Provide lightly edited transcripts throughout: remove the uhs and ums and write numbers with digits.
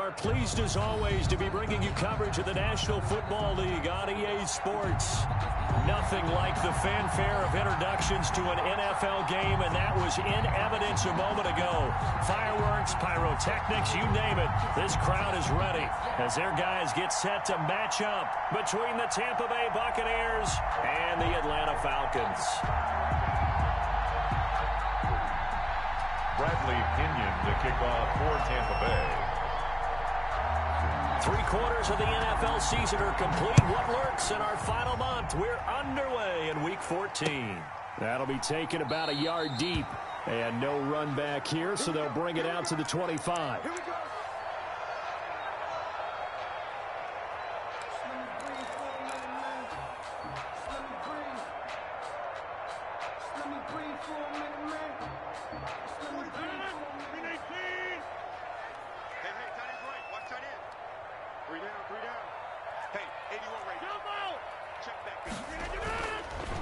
are pleased as always to be bringing you coverage of the National Football League on EA Sports. Nothing like the fanfare of introductions to an NFL game, and that was in evidence a moment ago. Fireworks, pyrotechnics, you name it. This crowd is ready as their guys get set to match up between the Tampa Bay Buccaneers and the Atlanta Falcons. Bradley Pinion to kick off for Tampa Bay. 3/4 of the NFL season are complete. What lurks in our final month? We're underway in Week 14. That'll be taken about a yard deep. And no run back here, so they'll bring it out to the 25. Here we go.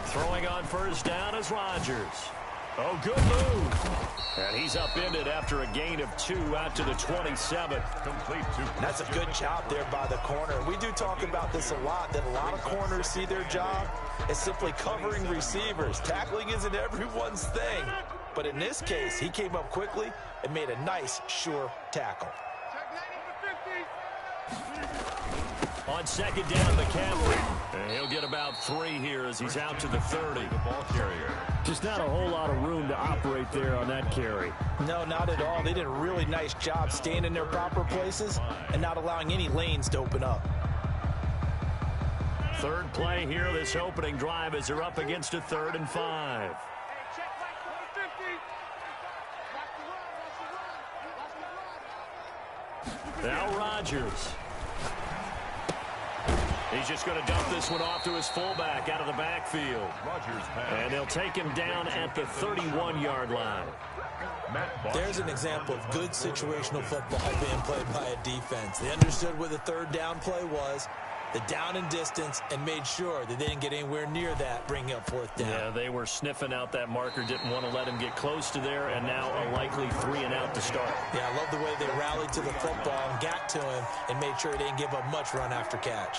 Throwing on first down is Rodgers. Oh, good move. And he's upended after a gain of 2 out to the 27. Complete to. That's a good job there by the corner. We do talk about this a lot, that a lot of corners see their job as simply covering receivers. Tackling isn't everyone's thing. But in this case, he came up quickly and made a nice, sure tackle. On second down, McCaffrey. And he'll get about 3 here as he's out to the 30. The ball carrier. Just not a whole lot of room to operate there on that carry. No, not at all. They did a really nice job staying in their proper places and not allowing any lanes to open up. Third play here, this opening drive, as they're up against a 3rd and 5. Now Rodgers. He's just going to dump this one off to his fullback out of the backfield. And they'll take him down at the 31-yard line. There's an example of good situational football being played by a defense. They understood where the 3rd down play was, the down and distance, and made sure that they didn't get anywhere near that, bringing up 4th down. Yeah, they were sniffing out that marker, didn't want to let him get close to there, and now a likely 3 and out to start. Yeah, I love the way they rallied to the football and got to him and made sure he didn't give up much run after catch.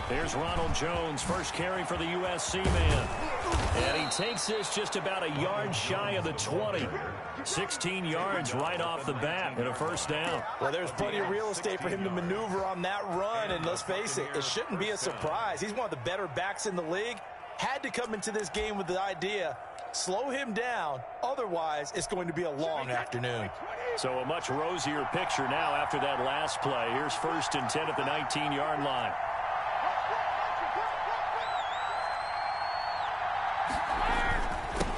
Here's Ronald Jones, first carry for the USC man. And he takes this just about a yard shy of the 20. 16 yards right off the bat and a 1st down. Well, there's plenty of real estate for him to maneuver on that run, and let's face it, it shouldn't be a surprise. He's one of the better backs in the league. Had to come into this game with the idea, slow him down, otherwise it's going to be a long afternoon. So a much rosier picture now after that last play. Here's 1st and 10 at the 19-yard line.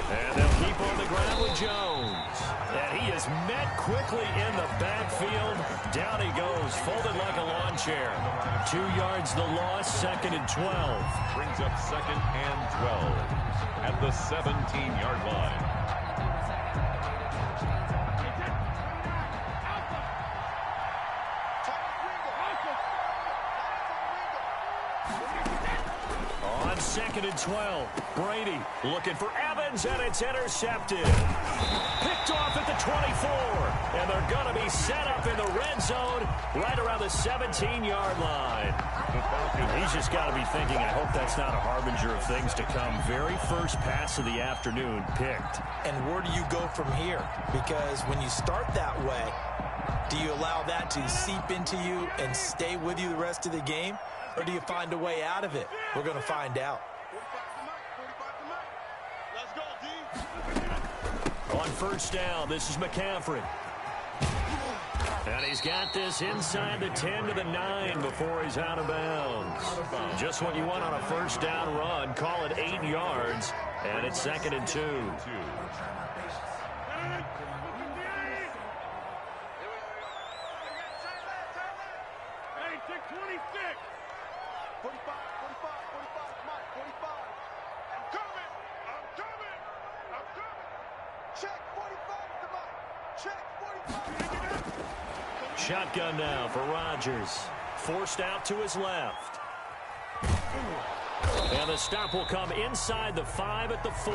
And they'll keep on the ground with Jones. And he is met quickly in the backfield. Down he goes, folded like a lawn chair. 2 yards the loss, 2nd and 12. Brings up 2nd and 12 at the 17-yard line. On 2nd and 12, Brady looking for Evans, and it's intercepted. Picked off at the 24, and they're going to be set up in the red zone right around the 17-yard line. He's just got to be thinking, I hope that's not a harbinger of things to come. Very first pass of the afternoon picked. And where do you go from here? Because when you start that way, do you allow that to seep into you and stay with you the rest of the game? Or do you find a way out of it? We're going to find out. On 1st down, this is McCaffrey. And he's got this inside the 10 to the 9 before he's out of bounds. Just what you want on a 1st down run. Call it 8 yards, and it's 2nd and 2. shotgun now for Rodgers. Forced out to his left. And the stop will come inside the 5 at the 4.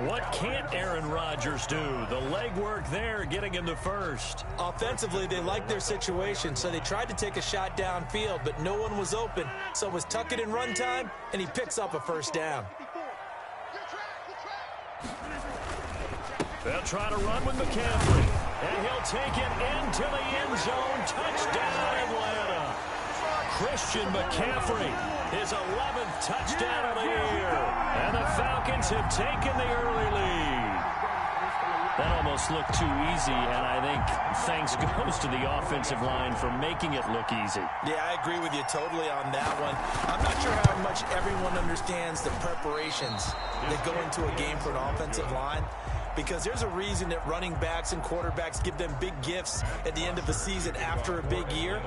What can't Aaron Rodgers do? The legwork there getting him to first. Offensively, they liked their situation, so they tried to take a shot downfield, but no one was open. So it was tuck it in run time, and he picks up a first down. They'll try to run with McCaffrey, and he'll take it into the end zone. Touchdown, Atlanta. Christian McCaffrey, his 11th touchdown of the year. And the Falcons have taken the early lead. That almost looked too easy, and I think thanks goes to the offensive line for making it look easy. Yeah, I agree with you totally on that one. I'm not sure how much everyone understands the preparations that go into a game for an offensive line, because there's a reason that running backs and quarterbacks give them big gifts at the end of the season after a big year.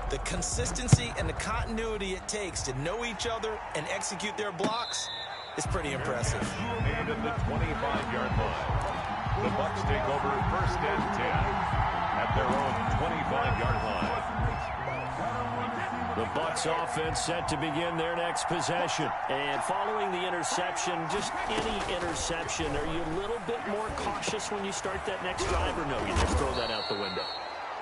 The consistency and the continuity it takes to know each other and execute their blocks is pretty impressive. And at the 25-yard line, the Bucs take over first and 10 at their own 25-yard line. The Bucs offense set to begin their next possession. And following the interception, just any interception, are you a little bit more cautious when you start that next drive, or no, you just throw that out the window?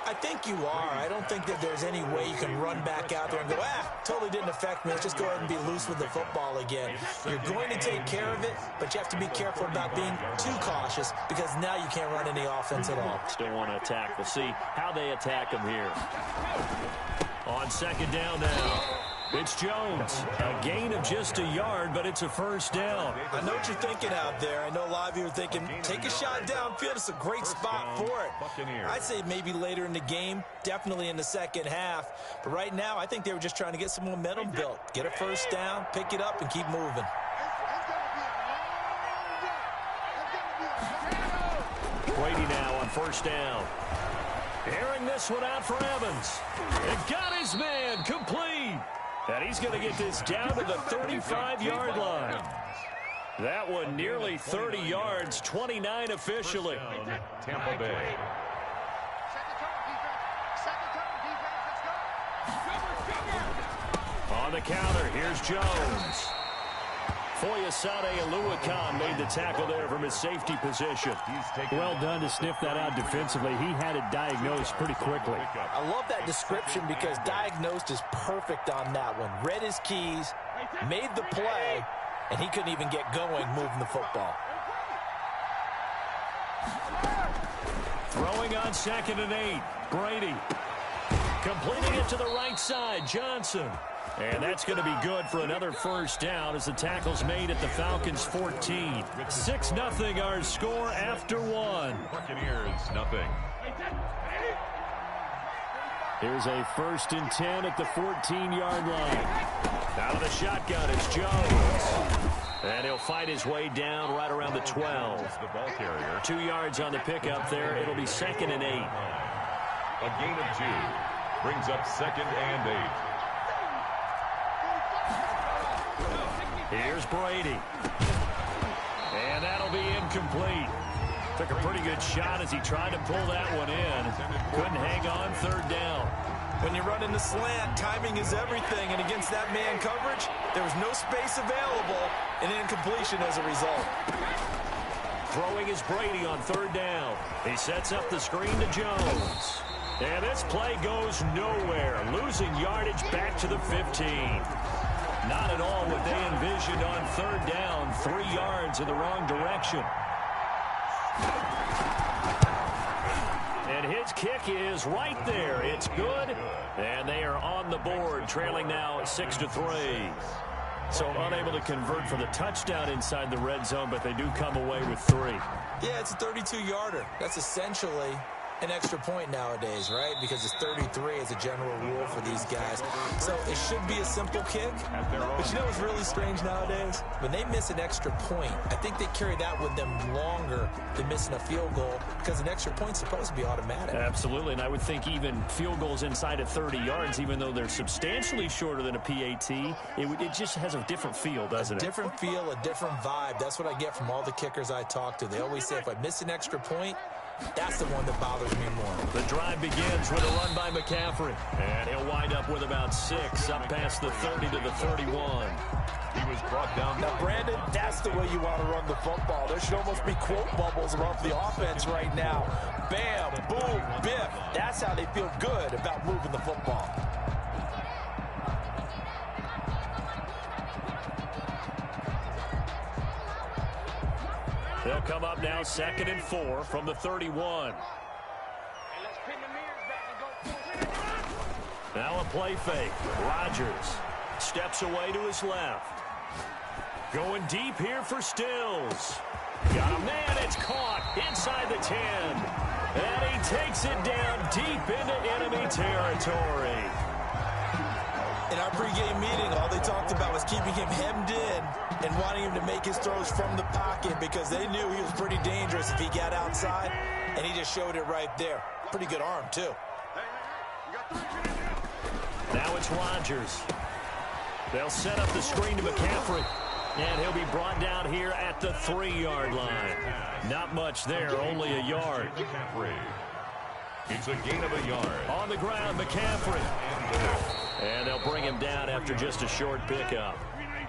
I think you are. I don't think that there's any way you can run back out there and go, totally didn't affect me. Let's just go ahead and be loose with the football again. You're going to take care of it, but you have to be careful about being too cautious, because now you can't run any offense at all. Still want to attack. We'll see how they attack him here. On second down now, it's Jones. A gain of just a yard, but it's a first down. I know what you're thinking out there. I know a lot of you are thinking, take a shot downfield. It's a great spot for it. I'd say maybe later in the game, definitely in the second half. But right now, I think they were just trying to get some momentum built. Get a first down, pick it up, and keep moving. Brady now on first down. Airing this one out for Evans. It got his man complete. And he's going to get this down to the 35-yard line. That one nearly 30 yards, 29 officially. Tampa Bay. On the counter, here's Jones. Foyesade Aluakan made the tackle there from his safety position. Well done to sniff that out defensively. He had it diagnosed pretty quickly. I love that description, because diagnosed is perfect on that one. Read his keys, made the play, and he couldn't even get going moving the football. Throwing on 2nd and 8. Brady. Completing it to the right side. Johnson. And that's going to be good for another first down as the tackle's made at the Falcons' 14. 6-0 our score after one. Buccaneers, nothing. Here's a 1st and 10 at the 14-yard line. Out of the shotgun is Jones. And he'll fight his way down right around the 12. The ball carrier. 2 yards on the pickup there. It'll be 2nd and 8. A gain of 2 brings up 2nd and 8. Here's Brady. And that'll be incomplete. Took a pretty good shot as he tried to pull that one in. Couldn't hang on 3rd down. When you run in the slant, timing is everything. And against that man coverage, there was no space available, and incompletion as a result. Throwing is Brady on 3rd down. He sets up the screen to Jones. And this play goes nowhere. Losing yardage back to the 15. Not at all what they envisioned on 3rd down. 3 yards in the wrong direction. And his kick is right there. It's good. And they are on the board, trailing now 6-3. So unable to convert for the touchdown inside the red zone, but they do come away with 3. Yeah, it's a 32-yarder. That's essentially an extra point nowadays, right? Because it's 33 as a general rule for these guys. So it should be a simple kick. But you know what's really strange nowadays? When they miss an extra point, I think they carry that with them longer than missing a field goal, because an extra point's supposed to be automatic. Absolutely, and I would think even field goals inside of 30 yards, even though they're substantially shorter than a PAT, it just has a different feel, doesn't it? A different feel, a different vibe. That's what I get from all the kickers I talk to. They always say, if I miss an extra point, That's the one that bothers me more. The drive begins with a run by McCaffrey. And he'll wind up with about 6, up past the 30 to the 31. He was brought down. Now, Brandon, that's the way you want to run the football. There should almost be quote bubbles above the offense right now. Bam, boom, biff. That's how they feel good about moving the football. They'll come up now 2nd and 4 from the 31. Now a play fake. Rodgers steps away to his left. Going deep here for Stills. Got a man, it's caught inside the 10. And he takes it down deep into enemy territory. In our pregame meeting, all they talked about was keeping him hemmed in and wanting him to make his throws from the pocket because they knew he was pretty dangerous if he got outside, and he just showed it right there. Pretty good arm, too. Now it's Rodgers. They'll set up the screen to McCaffrey. And he'll be brought down here at the 3-yard line. Not much there, only a yard. It's a gain of a yard. On the ground, McCaffrey. And they'll bring him down after just a short pickup.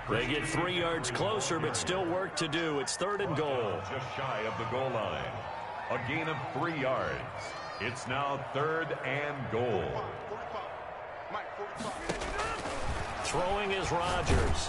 They get 3 yards closer, but still work to do. It's 3rd and goal. Just shy of the goal line. A gain of 3 yards. It's now 3rd and goal. Throwing is Rodgers.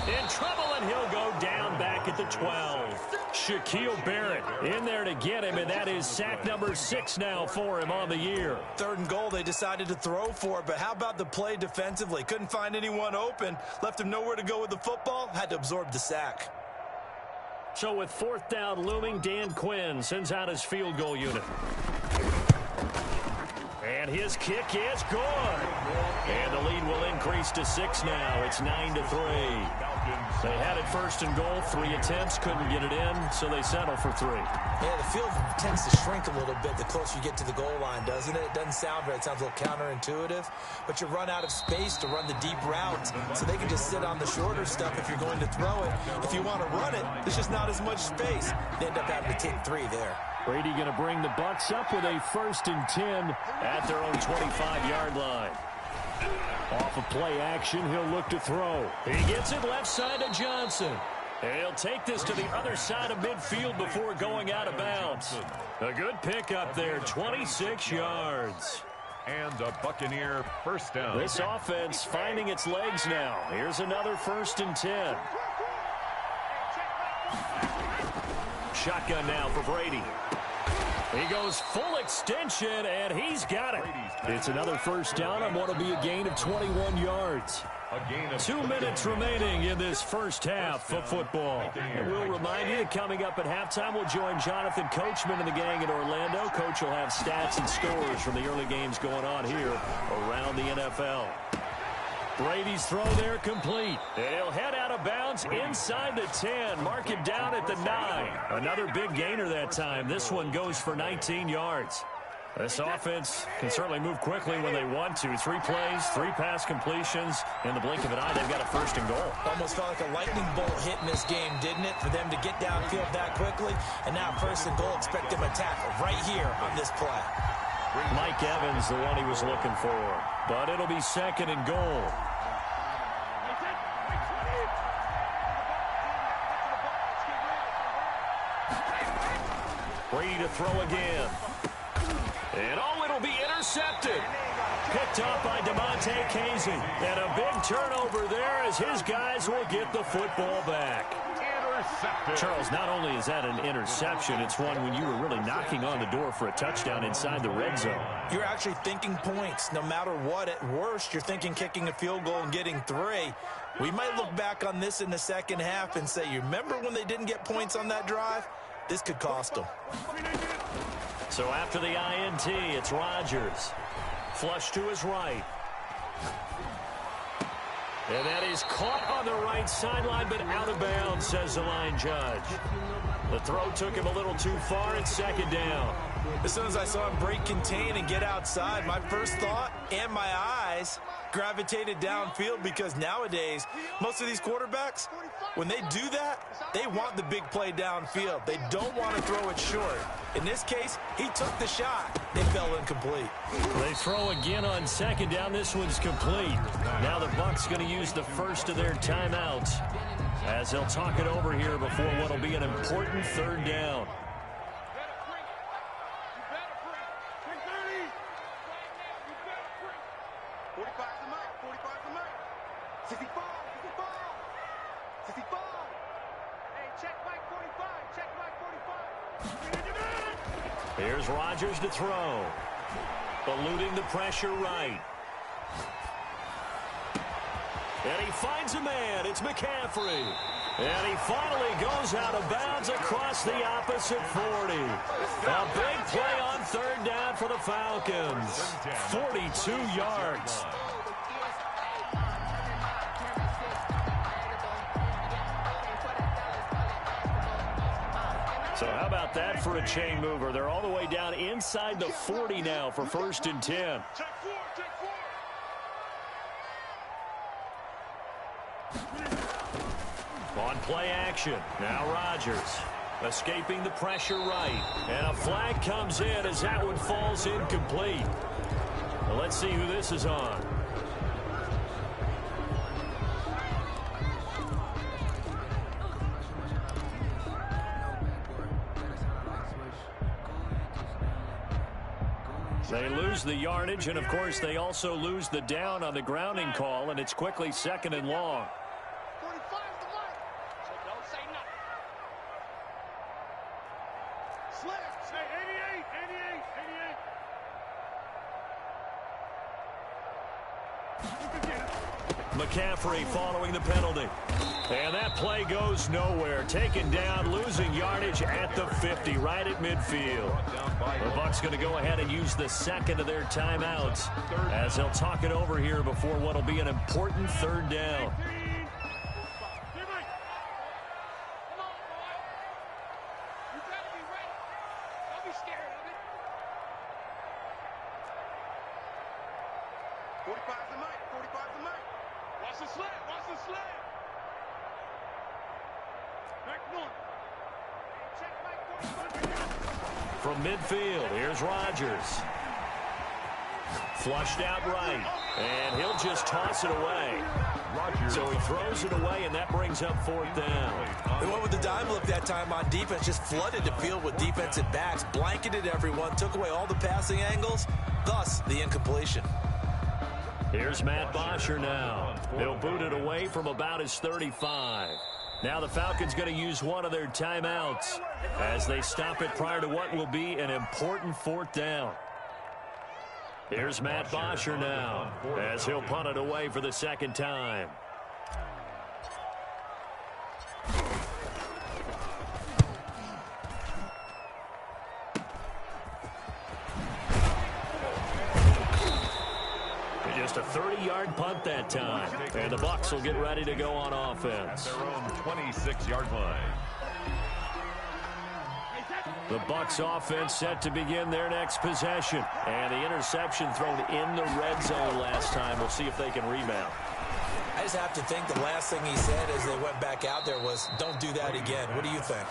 In trouble, and he'll go down back at the 12. Shaquille Barrett in there to get him, and that is sack number 6 now for him on the year. 3rd and goal, they decided to throw for it, but how about the play defensively? Couldn't find anyone open, left him nowhere to go with the football, had to absorb the sack. So with 4th down looming, Dan Quinn sends out his field goal unit. And his kick is good. And the lead will increase to 6 now. It's 9-3. They had it 1st and goal. 3 attempts, couldn't get it in, so they settle for 3. Yeah, the field tends to shrink a little bit the closer you get to the goal line, doesn't it? It doesn't sound right. It sounds a little counterintuitive. But you run out of space to run the deep routes, so they can just sit on the shorter stuff if you're going to throw it. If you want to run it, there's just not as much space. They end up having to take 3 there. Brady going to bring the Bucs up with a 1st and 10 at their own 25-yard line. Off of play action, he'll look to throw. He gets it left side to Johnson. And he'll take this to the other side of midfield before going out of bounds. A good pickup there, 26 yards. And a Buccaneer 1st down. This offense finding its legs now. Here's another 1st and 10. Shotgun now for Brady. He goes full extension, and he's got it. It's another 1st down on what will be a gain of 21 yards. 2 minutes remaining in this first half of football. And we'll remind you that coming up at halftime, we'll join Jonathan Coachman and the gang in Orlando. Coach will have stats and scores from the early games going on here around the NFL. Brady's throw there complete. And he'll head out of bounds inside the 10. Mark it down at the 9. Another big gainer that time. This one goes for 19 yards. This offense can certainly move quickly when they want to. 3 plays, 3 pass completions. In the blink of an eye, they've got a 1st and goal. Almost felt like a lightning bolt hit in this game, didn't it? For them to get downfield that quickly. And now 1st and goal, expect them to tackle right here on this play. Mike Evans, the one he was looking for. But it'll be 2nd and goal. Brady to throw again. And it'll be intercepted. Picked up by DeMonte Casey. And a big turnover there as his guys will get the football back. Charles, not only is that an interception, it's one when you were really knocking on the door for a touchdown inside the red zone. You're actually thinking points no matter what. At worst, you're thinking kicking a field goal and getting 3. We might look back on this in the second half and say, you remember when they didn't get points on that drive? This could cost them. So after the INT, it's Rodgers. Flush to his right. And that is caught on the right sideline, but out of bounds, says the line judge. The throw took him a little too far. It's 2nd down. As soon as I saw him break contain and get outside, my first thought and my eyes gravitated downfield, because nowadays, most of these quarterbacks, when they do that, they want the big play downfield. They don't want to throw it short. In this case, he took the shot. It fell incomplete. They throw again on second down. This one's complete. Now the Bucs going to use the first of their timeouts as they'll talk it over here before what will be an important third down. Here's Rodgers to throw. Eluding the pressure right. And he finds a man. It's McCaffrey. And he finally goes out of bounds across the opposite 40. A big play on third down for the Falcons. 42 yards. So how about that for a chain mover? They're all the way down inside the 40 now for 1st and 10. On play action. Now Rodgers escaping the pressure right. And a flag comes in as that one falls incomplete. Well, let's see who this is on. They lose the yardage, and of course they also lose the down on the grounding call, and it's quickly 2nd and long. 45's the mark, so don't say nothing. Slip, say 88. McCaffrey following the penalty. And that play goes nowhere. Taken down, losing yardage at the 50, right at midfield. The Bucs going to go ahead and use the second of their timeouts as they'll talk it over here before what will be an important third down. From midfield, here's Rodgers. Flushed out right, and he'll just toss it away. So he throws it away, and that brings up 4th down. They went with the dime look that time on defense, just flooded the field with defensive backs, blanketed everyone, took away all the passing angles, thus the incompletion. Here's Matt Bosher now. He'll boot it away from about his 35. Now the Falcons going to use one of their timeouts as they stop it prior to what will be an important 4th down. Here's Matt Bosher now as he'll punt it away for the 2nd time. Just a 30-yard punt that time. And the Bucs will get ready to go on offense. Their own 26-yard line. The Bucs offense set to begin their next possession. And the interception thrown in the red zone last time. We'll see if they can rebound. I just have to think the last thing he said as they went back out there was, don't do that again. What do you think?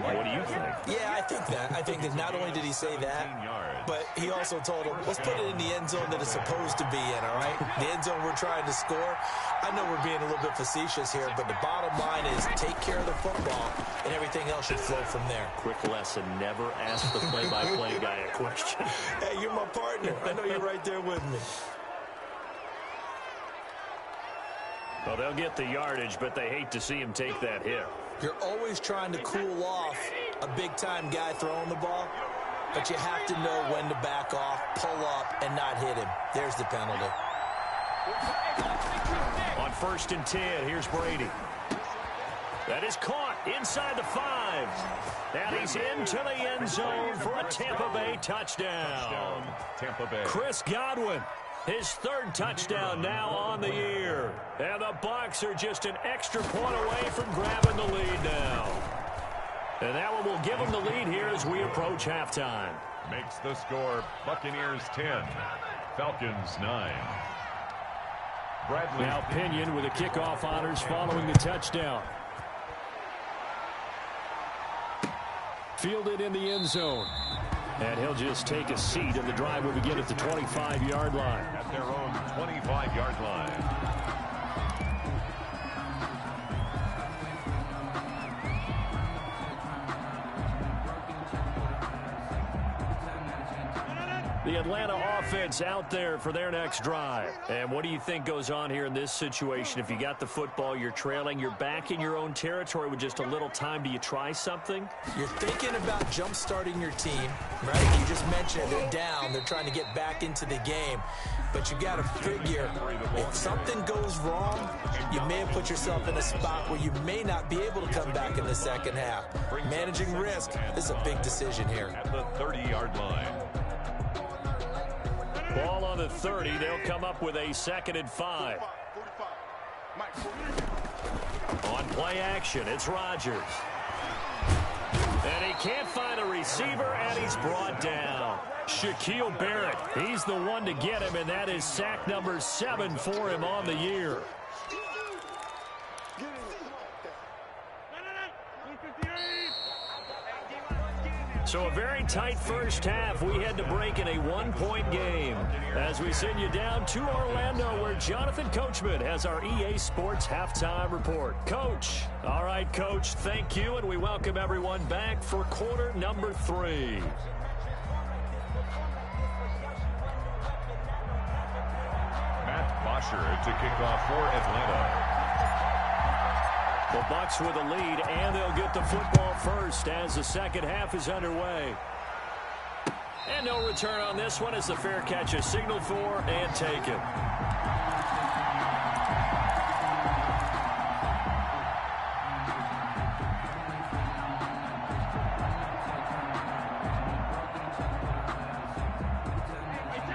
What do you think? Yeah, I think that. I think that not only did he say that, but he also told him, let's put it in the end zone that it's supposed to be in, all right? The end zone we're trying to score. I know we're being a little bit facetious here, but the bottom line is take care of the football, and everything else should flow from there. Quick lesson, never ask the play-by-play guy a question. Hey, you're my partner. I know you're right there with me. Well, they'll get the yardage, but they hate to see him take that hit. You're always trying to cool off a big-time guy throwing the ball, but you have to know when to back off, pull up, and not hit him. There's the penalty. On 1st and 10, here's Brady. That is caught inside the 5. And he's into the end zone for a Tampa Bay touchdown. Tampa Bay. Chris Godwin. His 3rd touchdown now on the year. And the Bucs are just an extra point away from grabbing the lead now. And that one will give them the lead here as we approach halftime. Makes the score Buccaneers 10, Falcons 9. Bradley. Now Pinion with the kickoff honors following the touchdown. Fielded in the end zone. And he'll just take a seat, and the drive will begin at the 25-yard line. At their own 25-yard line. The Atlanta offense out there for their next drive. And what do you think goes on here in this situation? If you got the football, you're trailing, you're back in your own territory with just a little time. Do you try something? You're thinking about jump-starting your team, right? You just mentioned they're down. They're trying to get back into the game. But you got to figure, if something goes wrong, you may have put yourself in a spot where you may not be able to come back in the second half. Managing risk is a big decision here. At the 30-yard line. Ball on the 30. They'll come up with a 2nd and 5. On play action, it's Rodgers. And he can't find a receiver, and he's brought down. Shaquille Barrett, he's the one to get him, and that is sack number 7 for him on the year. So a very tight first half. We had to break in a 1-point game as we send you down to Orlando, where Jonathan Coachman has our EA Sports halftime report. Coach. All right, Coach, thank you, and we welcome everyone back for quarter number 3. Matt Bosher to kick off for Atlanta. The Bucs with a lead, and they'll get the football first as the second half is underway. And no return on this one as the fair catch is signaled for and taken.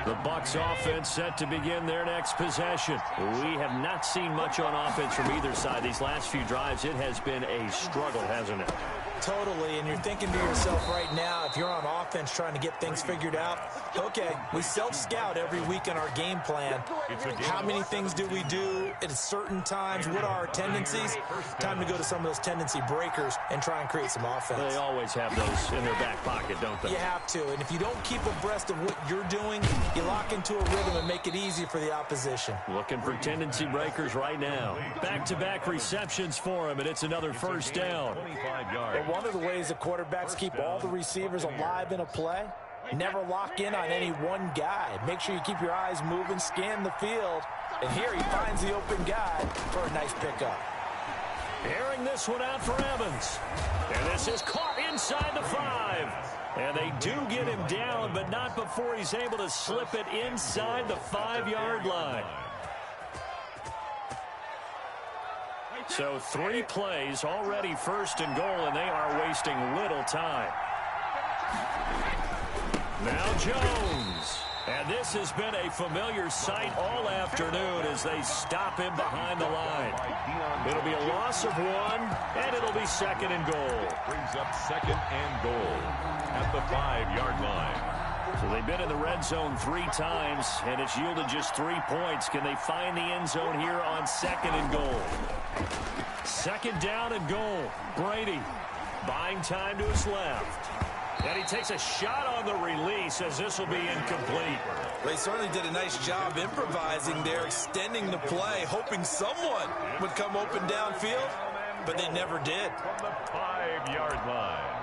The Bucs offense set to begin their next possession. We have not seen much on offense from either side these last few drives. It has been a struggle, hasn't it? Totally, and you're thinking to yourself right now, if you're on offense trying to get things figured out, okay, we self-scout every week in our game plan. How many things do we do at certain times? What are our tendencies? Time to go to some of those tendency breakers and try and create some offense. They always have those in their back pocket, don't they? You have to, and if you don't keep abreast of what you're doing, you lock into a rhythm and make it easy for the opposition. Looking for tendency breakers right now. Back-to-back receptions for him, and it's another first down. 25 yards. But one of the ways the quarterbacks keep all the receivers alive in a play, never lock in on any one guy. Make sure you keep your eyes moving, scan the field, and here he finds the open guy for a nice pickup. Airing this one out for Evans. And this is caught inside the 5. And they do get him down, but not before he's able to slip it inside the 5-yard line. So 3 plays, already 1st and goal, and they are wasting little time. Now Jones. And this has been a familiar sight all afternoon as they stop him behind the line. It'll be a loss of 1, and it'll be 2nd and goal. Brings up 2nd and goal at the 5-yard line. So they've been in the red zone 3 times, and it's yielded just 3 points. Can they find the end zone here on 2nd and goal? 2nd down and goal. Brady buying time to his left. And he takes a shot on the release as this will be incomplete. They certainly did a nice job improvising there, extending the play, hoping someone would come open downfield, but they never did. From the 5-yard line.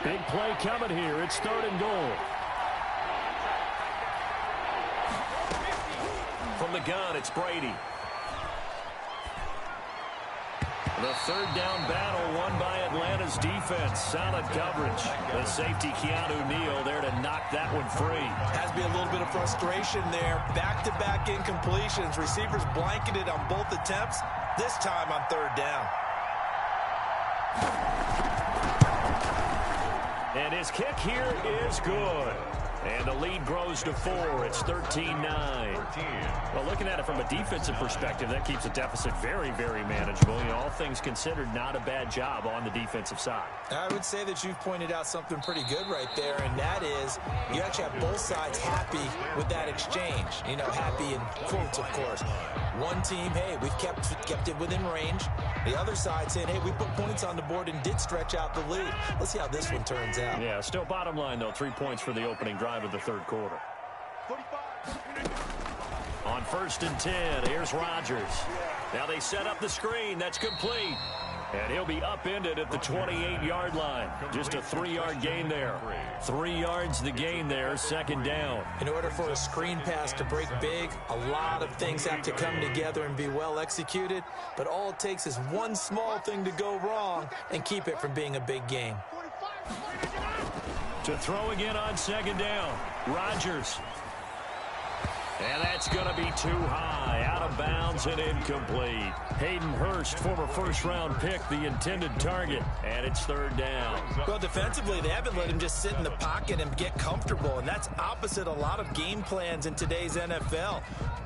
Big play coming here. It's 3rd and goal. From the gun, it's Brady. The 3rd down battle won by Atlanta's defense. Solid coverage. The safety, Keanu Neal, there to knock that one free. Has to be a little bit of frustration there. Back-to-back incompletions. Receivers blanketed on both attempts, this time on 3rd down. And his kick here is good. And the lead grows to 4. It's 13-9. Well, looking at it from a defensive perspective, that keeps the deficit very, very manageable. You know, all things considered, not a bad job on the defensive side. I would say that you've pointed out something pretty good right there, and that is you actually have both sides happy with that exchange. You know, happy in quotes, of course. One team, hey, we've kept it within range. The other side saying, hey, we put points on the board and did stretch out the lead. Let's see how this one turns out. Yeah, still bottom line, though, 3 points for the opening drive of the third quarter. On 1st and 10, here's Rodgers. Now they set up the screen. That's complete. And he'll be upended at the 28-yard line. Just a 3-yard gain there. 3 yards the gain there, 2nd down. In order for a screen pass to break big, a lot of things have to come together and be well executed. But all it takes is one small thing to go wrong and keep it from being a big gain. To throw again on 2nd down. Rodgers. And that's going to be too high. Out of bounds and incomplete. Hayden Hurst, former first-round pick, the intended target. And it's 3rd down. Well, defensively, they haven't let him just sit in the pocket and get comfortable. And that's opposite a lot of game plans in today's NFL.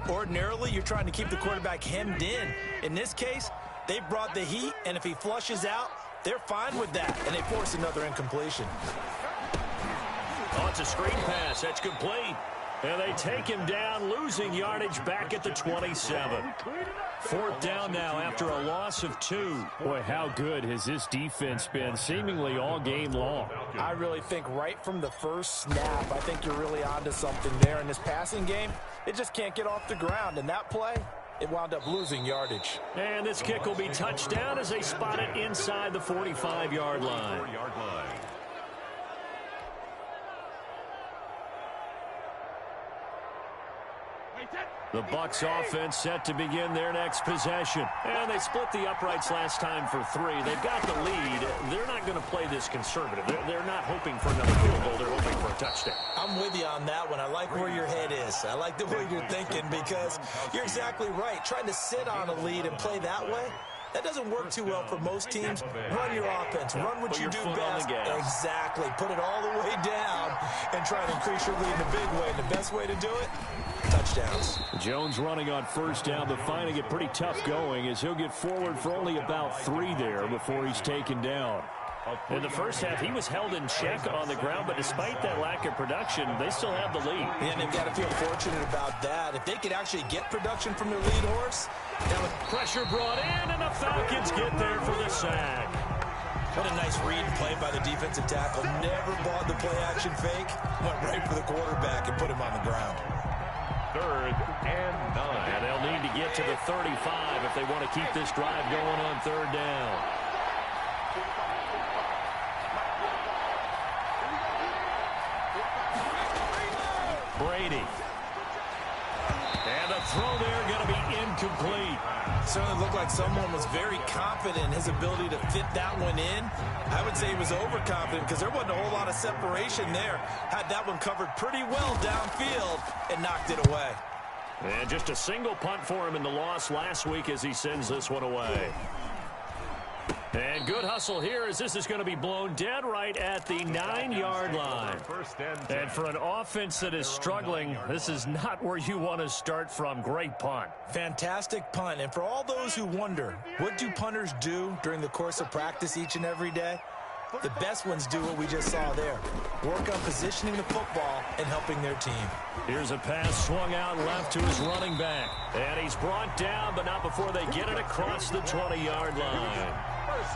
Ordinarily, you're trying to keep the quarterback hemmed in. In this case, they brought the heat, and if he flushes out, they're fine with that. And they force another incompletion. Oh, it's a screen pass. That's complete. And they take him down, losing yardage back at the 27. 4th down now after a loss of 2. Boy, how good has this defense been seemingly all game long? I really think right from the first snap, I think you're really onto something there. In this passing game, it just can't get off the ground. And that play, it wound up losing yardage. And this kick will be touchdown as they spot it inside the 45-yard line. The Bucs offense set to begin their next possession. And they split the uprights last time for 3. They've got the lead. They're not going to play this conservative. They're not hoping for another field goal. They're hoping for a touchdown. I'm with you on that one. I like where your head is. I like the way you're thinking because you're exactly right. Trying to sit on a lead and play that way, that doesn't work too well for most teams. Run your offense. Run what you do best. Exactly. Put it all the way down and try to increase your lead in a big way. And the best way to do it, touchdowns. Jones running on 1st down, but finding it pretty tough going as he'll get forward for only about 3 there before he's taken down. In the first half, he was held in check on the ground, but despite that lack of production, they still have the lead. And they've got to feel fortunate about that. If they could actually get production from their lead horse. Now with pressure brought in, and the Falcons get there for the sack. What a nice read and play by the defensive tackle. Never bought the play-action fake. Went right for the quarterback and put him on the ground. 3rd and 9. And they'll need to get to the 35 if they want to keep this drive going on 3rd down. Brady. And the throw there going to be incomplete. Certainly looked like someone was very confident in his ability to fit that one in. I would say he was overconfident because there wasn't a whole lot of separation there. Had that one covered pretty well downfield and knocked it away. And just a single punt for him in the loss last week as he sends this one away. And good hustle here as this is going to be blown dead right at the 9-yard line. And for an offense that is struggling, this is not where you want to start from. Great punt. Fantastic punt. And for all those who wonder, what do punters do during the course of practice each and every day? The best ones do what we just saw there. Work on positioning the football and helping their team. Here's a pass swung out left to his running back. And he's brought down, but not before they get it across the 20-yard line.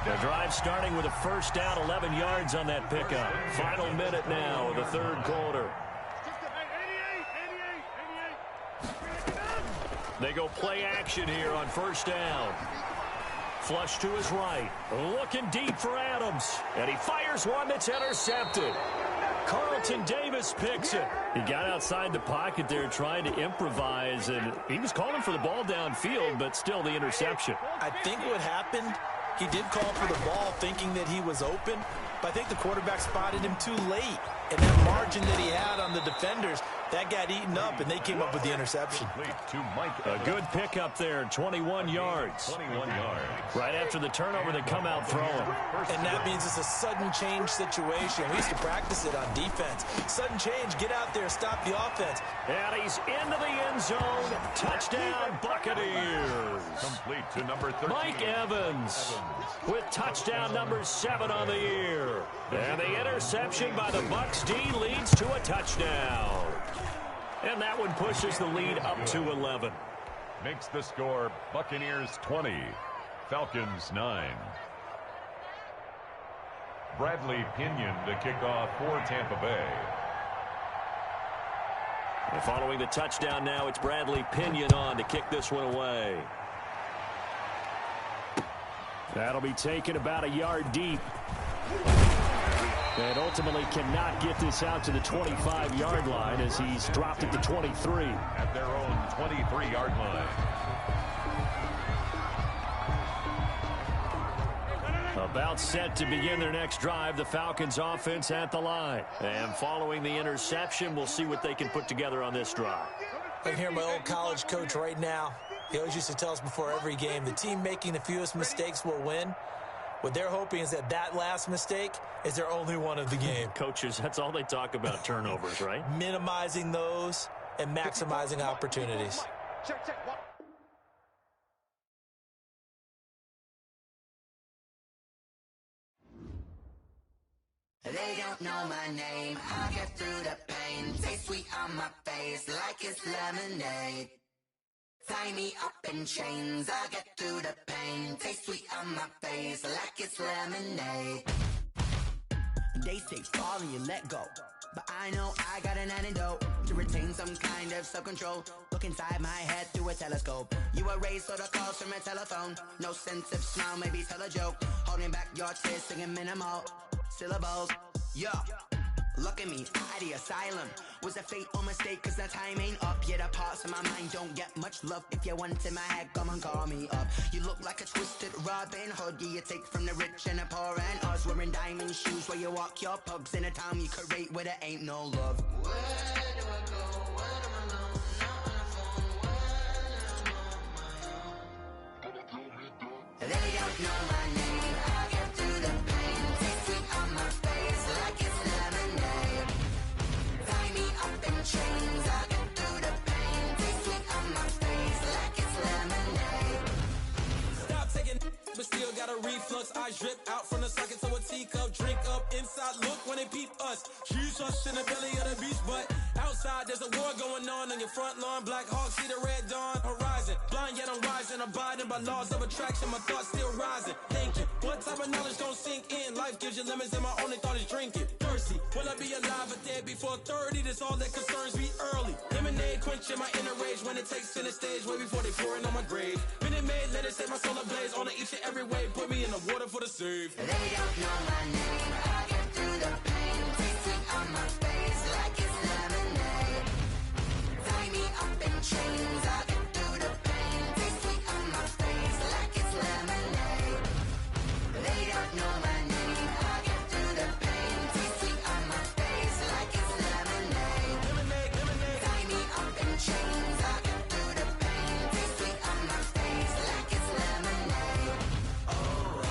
The drive starting with a 1st down, 11 yards on that pickup. Final minute now of the 3rd quarter. They go play action here on 1st down. Flush to his right. Looking deep for Adams. And he fires one that's intercepted. Carlton Davis picks it. He got outside the pocket there trying to improvise, and he was calling for the ball downfield, but still the interception. I think what happened, he did call for the ball thinking that he was open, but I think the quarterback spotted him too late. And that margin that he had on the defenders, that got eaten up, and they came up with the interception. A good pickup there, 21 yards. 21 yards. Right after the turnover, they come out throwing. And that means it's a sudden change situation. We used to practice it on defense. Sudden change, get out there, stop the offense. And he's into the end zone. Touchdown, Buccaneers. Complete to number 13. Mike Evans with touchdown number 7 on the year. And the interception by the Bucs D leads to a touchdown. And that one pushes the lead up to 11. Makes the score Buccaneers 20, Falcons 9. Bradley Pinion to kick off for Tampa Bay. And following the touchdown now, it's Bradley Pinion on to kick this one away. That'll be taken about a yard deep. And ultimately cannot get this out to the 25-yard line as he's dropped at the 23. At their own 23-yard line. About set to begin their next drive, the Falcons offense at the line. And following the interception, we'll see what they can put together on this drive. I can hear my old college coach right now. He always used to tell us before every game, the team making the fewest mistakes will win. What they're hoping is that last mistake is their only one of the game. Coaches, that's all they talk about, turnovers, right? Minimizing those and maximizing opportunities. They don't know my name. I get through the pain. Taste sweet on my face like it's lemonade. Tie me up in chains, I get through the pain. Taste sweet on my face like it's lemonade. They say fall and you let go, but I know I got an antidote to retain some kind of self-control. Look inside my head through a telescope. You erase all the calls from a telephone. No sense of smile, maybe tell a joke. Holding back your tears, singing minimal syllables. Yo, look at me, out the asylum. Was a fate or mistake, cause the time ain't up. Yeah, the parts of my mind don't get much love. If you want in my head, come and call me up. You look like a twisted Robin Hood. Yeah, you take from the rich and the poor and us. Wearing diamond shoes where you walk your pugs. In a town you create where there ain't no love. Where do I go? When I'm alone? Not on the phone. When I'm on my own. They don't know my name. I get through the pain. Taste sweet on my face like it's lemonade. Tie me up in chains. I get through the pain. Taste sweet on my face like it's lemonade. Stop taking, but still got a reflux. I drip out from the socket to a teacup. Drink up inside. Look when they peep us. Huge us in the belly of the beach, but outside there's a war going on your front lawn. Black Hawk see the red dawn horizon. Blind yet I'm rising, abiding by laws of attraction. My thoughts still rising. Thinking, what type of knowledge gon' sink in? Life gives you lemons, and my only thought is drinking. Thirsty, will I be alive or dead before 30? That's all that concerns me early. Lemonade quenching my inner rage when it takes center stage, way before they pour it on my grave. Minute Maid, let it set my soul ablaze on each and every way. Put me in the water for the save. They don't know my name. I get through the pain. Taste sweet on my face like it's lemonade. Tie me up in chains. I get through the pain. Taste sweet on my face like it's lemonade. They don't know my name. I get through the pain. Taste sweet on my face like it's lemonade. Tie me up in chains. I get through the pain. Taste sweet on my face like it's lemonade. Oh.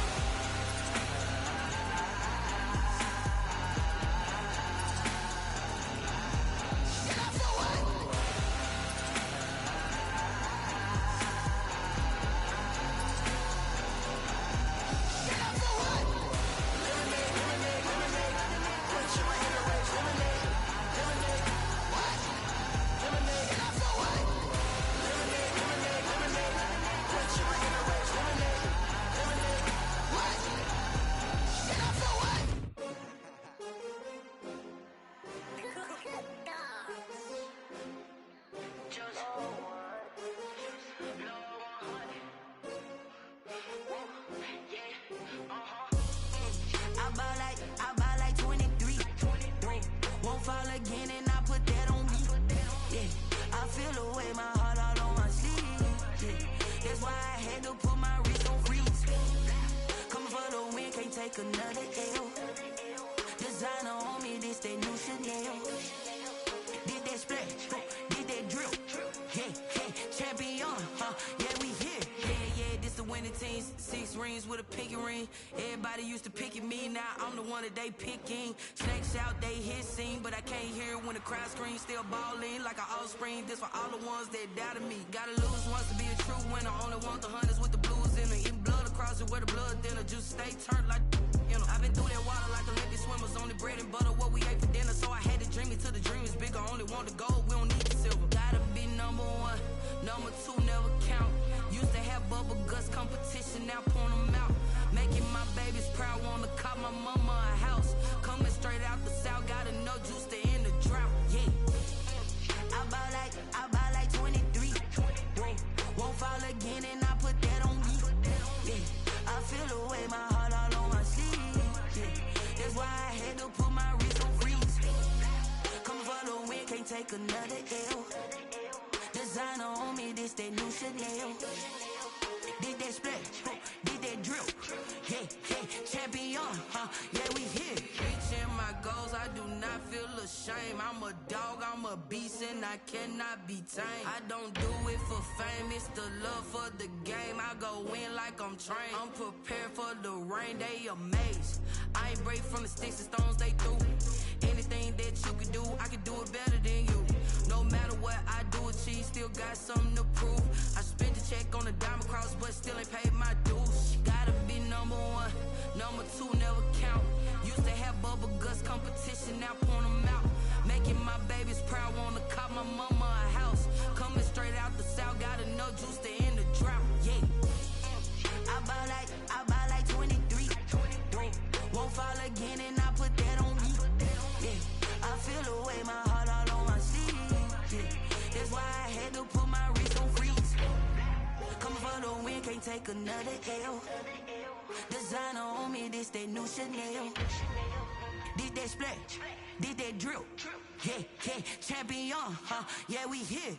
pinky ring. Everybody used to pick at me, now I'm the one that they picking. Snakes out, they hissing, but I can't hear when the crowd screams. Still balling like an offspring. This for all the ones that doubted me. Gotta lose once to be a true winner. Only want the hunters with the blues in it. Eating blood across it where the blood thinner. Juice stay turned like, you know. I've been through that water like Olympic swimmers. Only bread and butter, what we ate for dinner. So I had to dream it till the dream is bigger. Only want the gold, we don't need the silver. Gotta be number one, number two never count. Used to have bubble guts competition, now point them out. Making my babies proud, wanna cop my mama a house. Coming straight out the south, gotta know juice to end the drought. Yeah, I buy like 23. Won't fall again, and I put that on me. Yeah, I feel the way, my heart all on my sleeve. Yeah, that's why I had to put my wrist on freeze. Coming for the win, can't take another L. Designer on me, this that new Chanel. Did that split, did that drill. Yeah, champion, yeah, we here. Reaching my goals, I do not feel ashamed. I'm a dog, I'm a beast, and I cannot be tamed. I don't do it for fame, it's the love for the game. I go in like I'm trained. I'm prepared for the rain, they amazed. I ain't break from the sticks and stones they threw. Anything that you can do, I can do it better than you. No matter what I do, achieve, still got something to prove. I spent the check on the diamond cross, but still ain't paid my dues. Gotta be number one, number two never count. Used to have bubble guts competition, now point them out. Making my babies proud, wanna cop my mama a house. Coming straight out the south, gotta know juice to end the drought. Yeah, I buy like 23. Won't fall again, and I put that on me. Yeah, I feel the way, my heart all on my sleeve. Yeah, that's why I had to put my wrist on freeze. Coming for the win, can't take another L. Designer on me, this that new Chanel. Did that split, did that drill. Yeah, champion, yeah, we here.